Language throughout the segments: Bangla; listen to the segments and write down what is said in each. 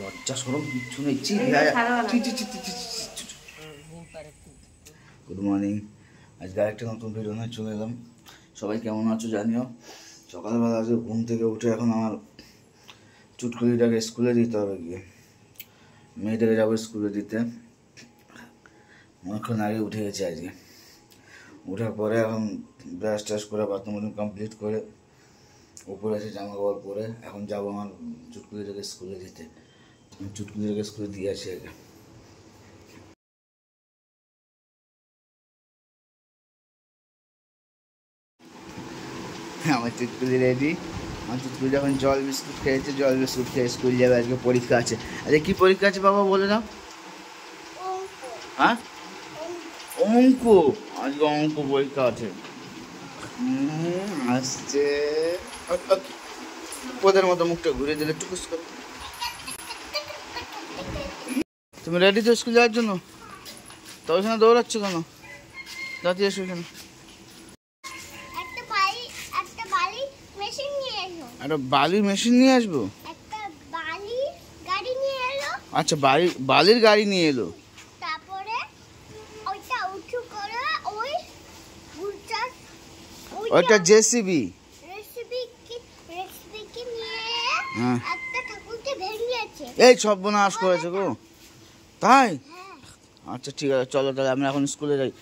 লজ্জা সরম কিচ্ছু নেই। গুড মর্নিং, আজকে আরেকটা নতুন ভিডিও নিয়ে চলে এলাম। সবাই কেমন আছো জানিও। সকালবেলা আজকে ঘুম থেকে উঠে এখন আমার চুটকুলিটাকে স্কুলে দিতে হবে, গিয়ে মেয়েটাকে যাবো স্কুলে দিতে। অনেকক্ষণ আগে উঠে গেছে আজকে। উঠার পরে এখন ব্রাশ টাশ করে বাথরুম কমপ্লিট করে উপরে এসে জামা কাপড় পরে এখন যাবো আমার চুটকুলিটাকে স্কুলে দিতে। চুটকুলিটাকে স্কুলে দিয়ে আসি আগে। আমার চুটকুলি রেডি। আমার চুটকুলি যখন জল বিস্কুট খেয়েছে, জল বিস্কুট খেয়ে স্কুল যাবে। আজকে পরীক্ষা আছে। আজকে কি পরীক্ষা আছে বাবা বলে দাও? হ্যাঁ, অঙ্ক। আজকে অঙ্ক পরীক্ষা আছে। আসছে ওদের মতো মুখটা ঘুরে দিলে টুকুস করে। তুমি রেডি তো স্কুল যাওয়ার জন্য? তো ওইখানে দৌড়াচ্ছ কেন? দাঁড়িয়ে এসো এখানে। একটা বালির মেশিন নিয়ে আসবো। আচ্ছা, বালির গাড়ি নিয়ে এলো। ওইটা জেসিবি। এই সর্বনাশ করেছে গো। তাই? আচ্ছা ঠিক আছে, চলো তাহলে আমরা এখন স্কুলে যাই।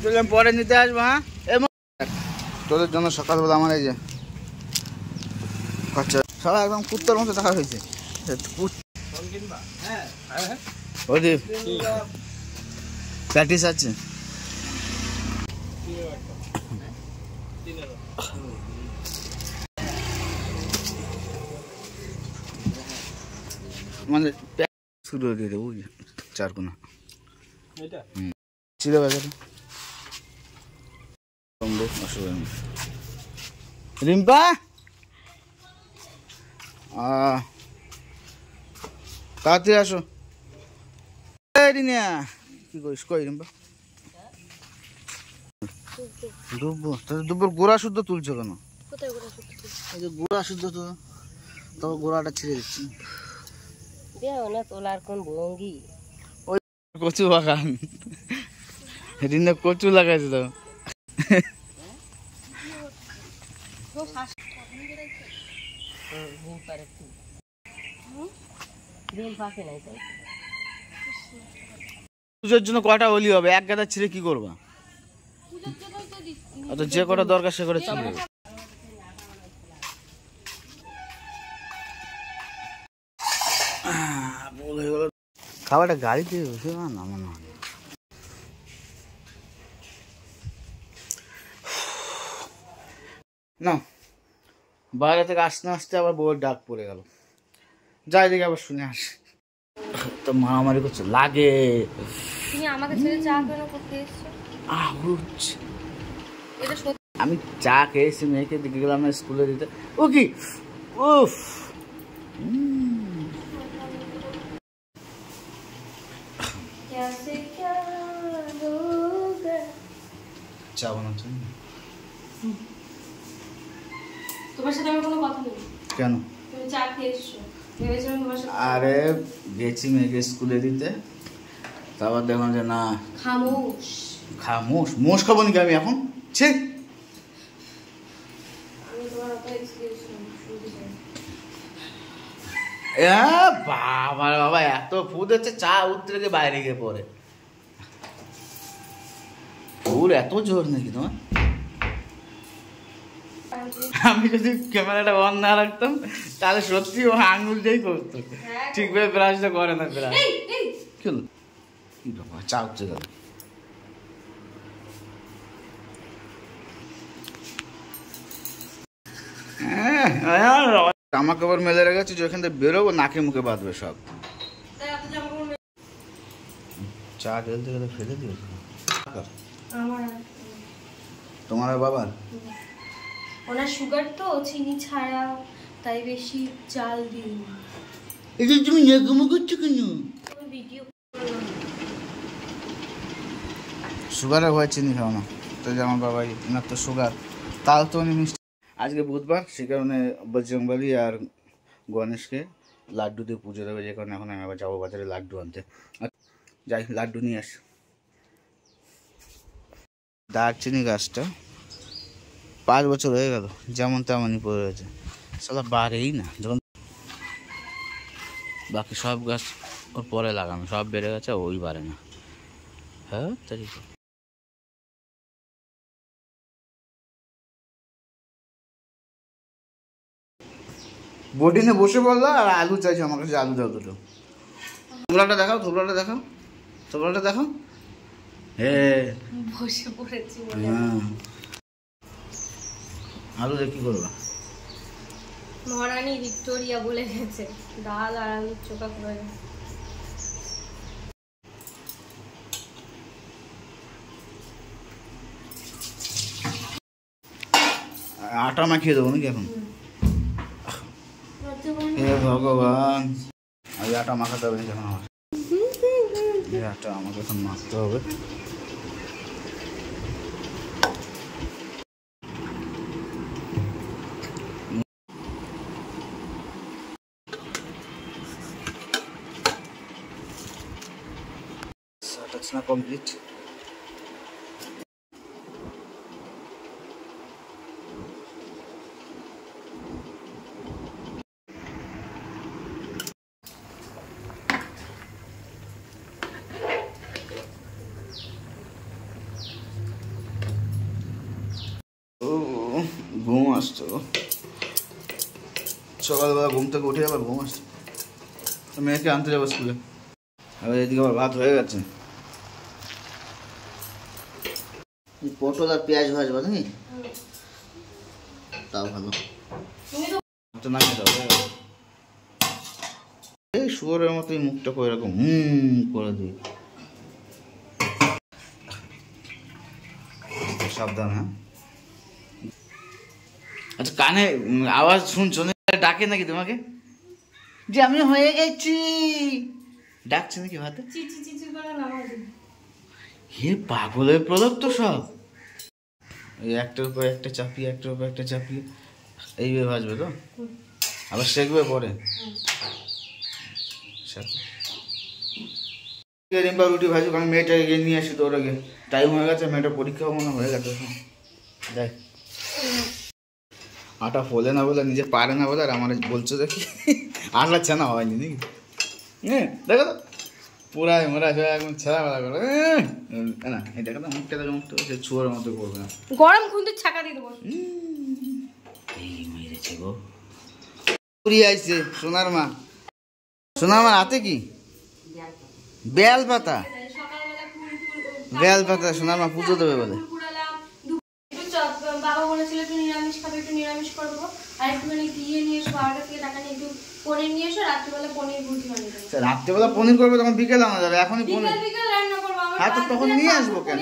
চলে পরে নিতে আসবো। হ্যাঁ, তোদের জন্য সকালবেলা আমার এই যে সবাই একদম কুত্তার মতো দেখা হয়েছে। প্র্যাকটিস আছে। মানে শুরু দিয়ে দেবো চারকোনা ছিল বাজারে। রিম্পা তাড়াতাড়ি আসো। কি করিস? কই রিম্পা? দুপুর গোড়া শুদ্ধ তুলছো কেন? গোড়া শুদ্ধ তো, তবে গোড়াটা ছিঁড়ে দিচ্ছি। তোলার কোন ভঙ্গি? ওই কচু বাগান, রিনা কচু লাগাইছে তো। পুজোর জন্য কটা অলি হবে? এক গাদা ছিঁড়ে কি করবা? যে কটা দরকার সে কটা ছিঁড়ে। খাবারটা গাড়িতে বসে নামানো হয় না। বাইরে থেকে আসতে আসতে আবার বউয়ের ডাক পড়ে গেল। যাই দেখে আবার শুনে আসি তো মারামারি করছে। লাগে আমি চা খেয়েছি, মেয়েকে দিকে গেলাম না স্কুলে দিতে। ও কি উফ, চা বানাচ্ছ? তোমার সাথে আমার কোনো কথা নেই। কেন? তুমি চা খেয়েছো, ভেবেছিলাম তোমার সাথে। আরে গেছি মেয়েকে স্কুলে দিতে, তারপর দেখলাম যে না। খামোশ খামোশ? মোষ খাবো নাকি আমি এখন? ছি, বাবা বাবা এত ফুদ হচ্ছে, চা উঠতে লেগে বাইরে গিয়ে পড়ে। ওর এত জোর নাকি তোমার? আমি যদি ক্যামেরাটা অন না রাখতাম তাহলে সত্যি ও আঙুল দিয়েই করতো। ঠিকভাবে ব্রাশটা করে না। ব্রাশ কি ব্যাপার? চা উঠছে গেল। জামা কাপড় মেলে রেখেছি, যেখান থেকে বেরোবো নাকে মুখে বাঁধবে সব। চা ঢেলতে গেলে ফেলে দিয়েছে তোমার বাবার। ওনার সুগার তো চিনি ছাড়া, তাই বেশি চাল দিই। এটা তুমি এরকম করছো কেন? ভিডিও সুগারের ভয় চিনি খাও না, তো যে আমার বাবাই ওনার তো সুগার, তাও তো উনি মিষ্টি। আজকে বুধবার, সে কারণে বজরংবলী আর গণেশকে লাড্ডু দিয়ে পুজো দেবে, যে কারণে এখন আমি আবার যাবো বাজারে লাড্ডু আনতে। যাই লাড্ডু নিয়ে আস। দারচিনি গাছটা 5 বছর হয়ে গেল, যেমন তেমনই পড়ে রয়েছে, সালা বাড়েই না। যখন বাকি সব গাছ ওর পরে লাগানো, সব বেড়ে গেছে, ওই বাড়ে না। হ্যাঁ তাই বোটিনে বসে পড়লো আর আলু চাইছে আমার কাছে, আলু দাও দুটো। থোবলাটা দেখাও, থোবলাটা দেখাও, থোবলাটা দেখাও। হ্যাঁ বসে পড়েছি। হ্যাঁ, আলু দিয়ে কি করবা? মহারানী ভিক্টোরিয়া বলে গেছে, ডাল আর আলুর চোখা করে। আটা মাখিয়ে দেবো নাকি এখন? হে ভগবান, আমি আটা মাখাতে হবে নাকি এখন আমার? এই আটা আমাকে এখন মাখতে হবে। That's not complete. ঘুম আসতো সকালবেলা, ঘুম থেকে উঠে আবার ঘুম আসতো। মেয়েকে আনতে যাবো স্কুলে, আবার এদিকে আবার ভাত হয়ে গেছে। পটল আর পেঁয়াজ ভাজবা নাকি? তাও ভালো, না খেতে হবে। এই শুয়োরের মতো এই মুখটা করে এরকম করে দিই। সাবধান, হ্যাঁ। আচ্ছা, কানে আওয়াজ শুনছো না? ডাকে নাকি তোমাকে যে আমি হয়ে গেছি? ডাকছে নাকি ভাতে? চিচি চিচি করে নামাই দিই। হে পাগলের প্রলোভ তো সব। এই একটার উপর একটা চাপিয়ে, একটার উপর একটা চাপিয়ে এইভাবে ভাজবে তো, আবার শেখবে পরে। রিম্পা রুটি ভাজুক, আমি মেয়েটাকে নিয়ে আসি। তো ওর আগে টাইম হয়ে গেছে, মেয়েটা পরীক্ষাও মনে হয়ে গেছে। যাই, আটা ফোলে না বলে, নিজে পারে না বলে, আর আমার বলছো দেখি আটা ছানা হয়নি নাকি? হ্যাঁ দেখো তো, পুরাই মোরা একদম ছেঁড়াবেলা করে না। এই দেখো তো মুখটা, দেখো মুখটা, সে ছুয়ার মতো করবে না। গরম খুন্তি ছাকা দিয়ে দেবো। এই মেরেছে গো, আইছে সোনার মা। সোনার মা হাতে কি? বেল পাতা। বেল পাতা সোনার মা পুজো দেবে বলে। বাবা বলেছিল একটু নিরামিষ খাবে, একটু নিরামিষ করে দেবো। আর একটুখানি দিয়ে নিয়ে এসো, বাবাটা থেকে টাকা নিয়ে একটু পনির নিয়ে এসো, রাত্রিবেলা পনির ভুজি বানিয়ে দেবো। রাত্রিবেলা পনির করবে, তখন বিকেলে আনা যাবে। এখনই পনির বিকেল রান্না করবো। হ্যাঁ, তো তখন নিয়ে আসবো কেন?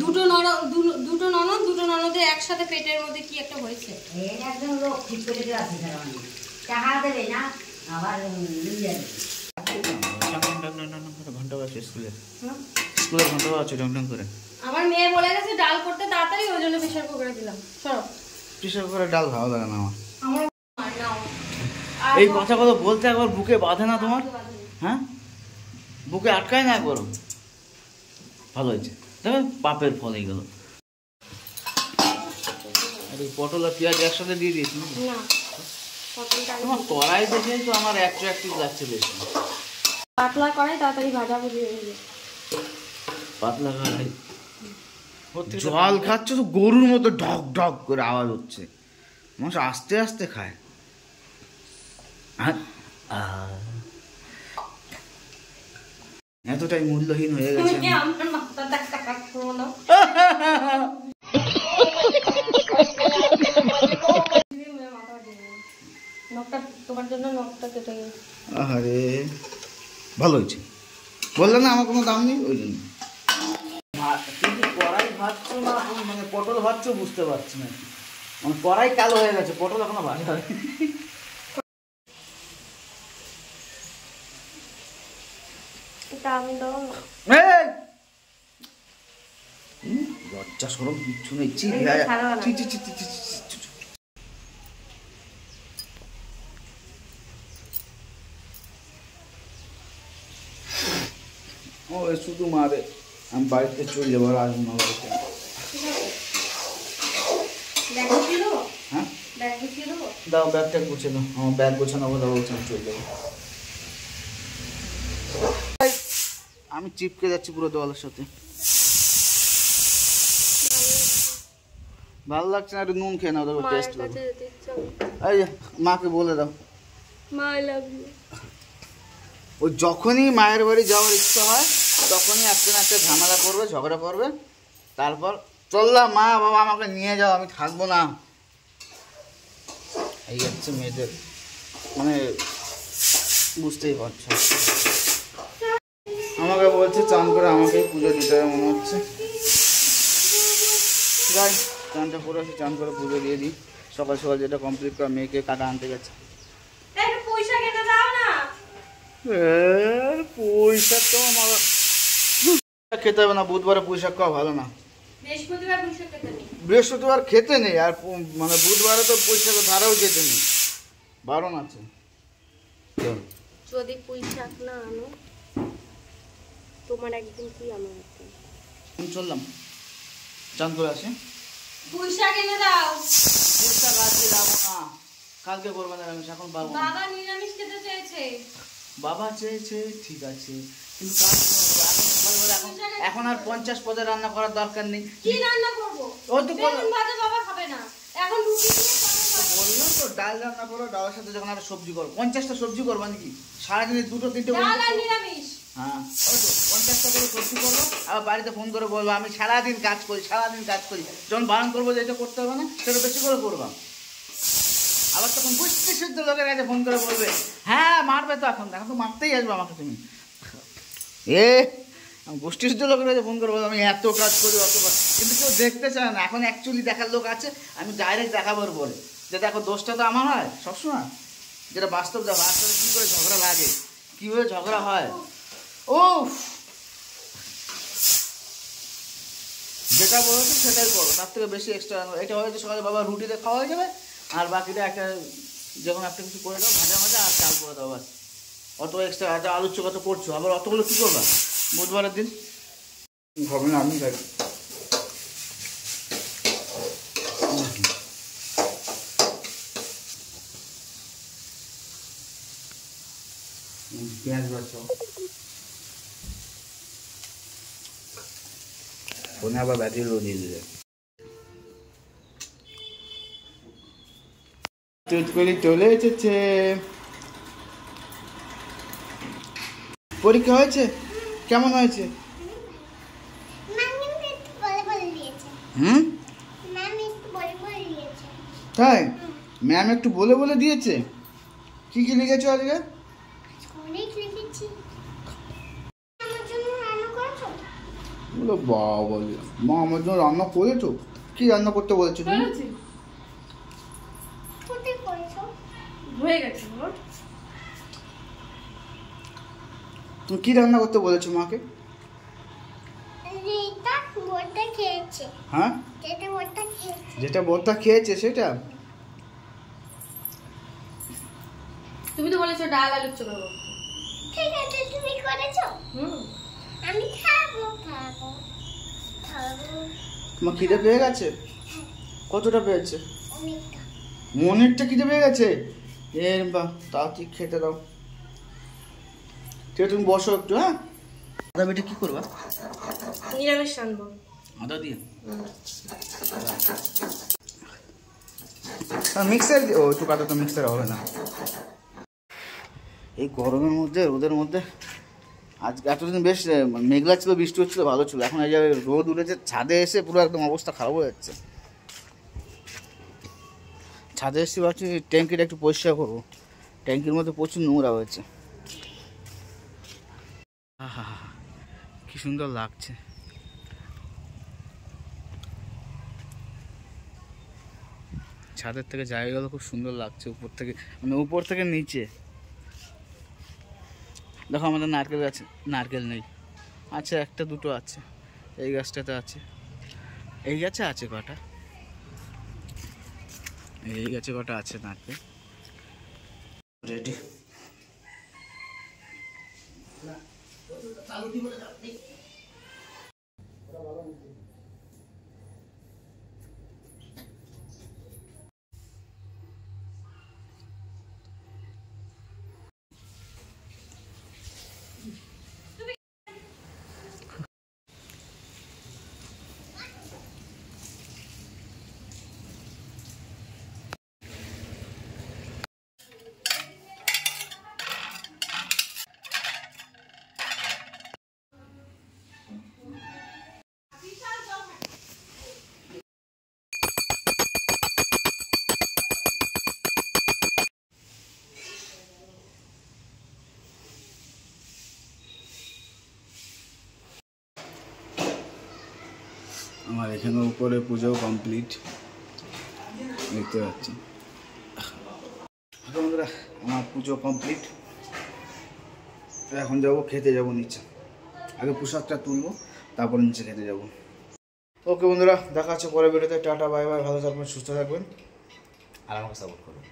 দুটো ননদের একসাথে পেটের মধ্যে কি একটা হয়েছে। একজন লোক ঠিক করে দেওয়া আছে, টাকা দেবে না, আবার ঘন্টা বাজছে স্কুলে, স্কুলের ঘন্টা বাজছে ডং ডং করে। আমার মেয়ে বলে গেছে ডাল করতে তাড়াতাড়ি, ওই জন্য প্রেশার কুকারে দিলাম। সরো, প্রেশার কুকারে ডাল ভালো লাগে না আমার। নাও। এই কথাগুলো বলতে একবার বুকে বাঁধে না তোমার? হ্যাঁ, বুকে আটকায় না একবারও? ভালো হয়েছে, দেখো পাপের ফল এইগুলো। আর এই পটল আর পেঁয়াজ একসাথে দিয়ে দিয়েছি না, পটলটা তোমার কড়াই দেখেই তো আমার অ্যাট্রাক্টিভ লাগছে বেশি। পাতলা কড়াই, তাড়াতাড়ি ভাজা ভুজি হয়ে যাবে। পাতলা কড়াই, জল খাচ্ছ তো গরুর মতো ঢক ঢক করে আওয়াজ হচ্ছে। মানুষ আস্তে আস্তে খায়। এতটাই মূল্যহীন হয়ে গেছে। তুমি আমার মাথাটা কাটছো না? নখটা তোমার জন্য নখটা কেটে গেছে। আরে ভালো হয়েছে, বললে না আমার কোনো দাম নেই, ওই জন্য। কড়াই ভাজছো না মানে পটল ভাজছো বুঝতে পারছি না, মানে কড়াই কালো হয়ে গেছে, পটল এখনো ভাজা হয়নি। লজ্জা সরম কিচ্ছু নেই। ও শুধু মারে, আমি বাড়িতে চলে যাবো, আর আসবো না বাড়িতে। হ্যাঁ দাও ব্যাগটা গুছিয়ে দাও, আমার ব্যাগ গোছানো কথা বলছি, আমি চলে যাবো। আমি চিপকে যাচ্ছি পুরো দেওয়ালের সাথে, ভালো লাগছে না, একটু নুন খেয়ে নাও, দেখো টেস্ট লাগবে। এই যে মাকে বলে দাও ও যখনই মায়ের বাড়ি যাওয়ার ইচ্ছা হয় তখনই একটা না একটা ঝামেলা করবে, ঝগড়া করবে, তারপর চললাম মা বাবা আমাকে নিয়ে যাও, আমি থাকবো না। এই হচ্ছে মেয়েদের, মানে বুঝতেই পারছো। আমাকে বলছে চান করে আমাকেই পুজো দিতে হবে মনে হচ্ছে। যাই চানটা করে আসি, চান করে পুজো দিয়ে দিই। সকাল সকাল যেটা কমপ্লিট করা, মেয়েকে কাকা আনতে গেছে। পয়সা তো আমার খেতে হবে না, বুধবারে পুঁইশাক খাওয়া ভালো না। বৃহস্পতিবার খেতে নেই, আর মানে বুধবারে তো পুঁইশাকের ধারাও যেতে নেই, বারণ আছে। যদি পুঁইশাক না আনো তোমার একদিন কি আমার একদিন। আমি চললাম, চান করে আসি। পুঁইশাক এনে দাও। পুঁইশাক আজকে যাবো না, কালকে করবো না, আমি এখন পারবো না। বাবা নিরামিষ খেতে চেয়েছে। বাবা চেয়েছে ঠিক আছে, কিন্তু এখন আর 50 পদে রান্না করার দরকার নেই। কি রান্না করবো? ওই তো বেগুন ভাজা বাবা খাবে না, এখন রুটি দিয়ে বললাম তো ডাল রান্না করো, ডালের সাথে যখন আর সবজি করো, 50টা সবজি করবো নাকি সারাদিনে 2-3টে ডাল আর নিরামিষ। হ্যাঁ ওই তো 50টা করে সবজি করবো, আবার বাড়িতে ফোন করে বলবো আমি সারাদিন কাজ করি, সারাদিন কাজ করি। যখন বারণ করবো যে এটা করতে হবে না, সেটা বেশি করে করবা। আবার তখন গোষ্ঠী শুদ্ধ লোকের কাছে ফোন করে বলবে হ্যাঁ মারবে, তো এখন তো মারতেই আসবে আমাকে তুমি। আমি গোষ্ঠী শুদ্ধ লোকের কাছে ফোন করে বলবো আমি এত কাজ করি, অত কাজ, কিন্তু কেউ দেখতে চায় না। এখন অ্যাকচুয়ালি দেখার লোক আছে, আমি ডাইরেক্ট দেখাবার বলে যে দেখো দোষটা তো আমার হয় সবসময়, যেটা বাস্তব। দেখো বাস্তবে কী করে ঝগড়া লাগে, কীভাবে ঝগড়া হয়। ও যেটা বলেছো সেটাই করো, তার থেকে বেশি এক্সট্রা। এটা হয়তো সকালে বাবা রুটিতে খাওয়া হয়ে যাবে, আর বাকিটা একটা যে কোনো একটা কিছু করে দাও, ভাজা ভাজা আর চাল করে দাও, বাস। অত এক্সট্রা একটা আলুর চোখা তো করছো, আবার অতগুলো কী করবা বুধবারের দিন? হবে না, আমি খাই। পেঁয়াজ বাছো, ফোনে আবার ব্যাটারি লো দিয়ে দিলে। চুটকুলি চলে এসেছে। পরীক্ষা হয়েছে? কেমন হয়েছে? হুম তাই ম্যাম একটু বলে বলে দিয়েছে। কি কি লিখেছো আজকে? বাবা মা আমার জন্য রান্না করেছো? কি রান্না করতে বলেছো তুমি? তুমি কি রান্না করতে বলেছো মাকে? হ্যাঁ যেটা বড়টা খেয়েছে সেটা। তুমি তো বলেছো ডাল আলুর চোখা। ঠিক আছে তুমি করেছো। আমি খাবো খাবো খাবো। তোমার খিদে পেয়ে গেছে? কতটা পেয়েছে? অনেকটা খিদে পেয়ে গেছে। বাহ, তাও ঠিক খেতে দাও। ঠিক আছে তুমি বসো একটু। হ্যাঁ আদা বেটে কি করবা? নিরামিষ রান্নবো আদা দিয়ে। মিক্সার ও একটু কাটা তো মিক্সার হবে না। এই গরমের মধ্যে রোদের মধ্যে আজ এতদিন বেশ মেঘলা ছিল, বৃষ্টি হচ্ছিল, ভালো ছিল। এখন এই যে রোদ উঠেছে, ছাদে এসে পুরো একদম অবস্থা খারাপ হয়ে যাচ্ছে। ছাদে এসে ভাবছি ট্যাঙ্কিটা একটু পরিষ্কার করবো, ট্যাঙ্কির মধ্যে প্রচুর নোংরা হয়েছে। কি সুন্দর লাগছে। ছাদের থেকে জায়গাগুলো খুব সুন্দর লাগছে উপর থেকে, মানে উপর থেকে নিচে। দেখো আমাদের নারকেল গাছে নারকেল নেই, আছে একটা দুটো আছে, এই গাছটাতে আছে, এই গাছে আছে কটা, এই গাছে কটা আছে নারকেল। রেডি। আমার এখানে উপরে পুজো কমপ্লিট দেখতে পাচ্ছি। বন্ধুরা আমার পুজো কমপ্লিট, এখন যাবো খেতে, যাবো নিচে। আগে প্রসাদটা তুলবো, তারপর নিচে খেতে যাবো। ওকে বন্ধুরা, দেখা হচ্ছে পরের ভিডিওতে। টাটা, বাই বাই, ভালো থাকবেন, সুস্থ থাকবেন, আর আমাকে সাপোর্ট করবেন।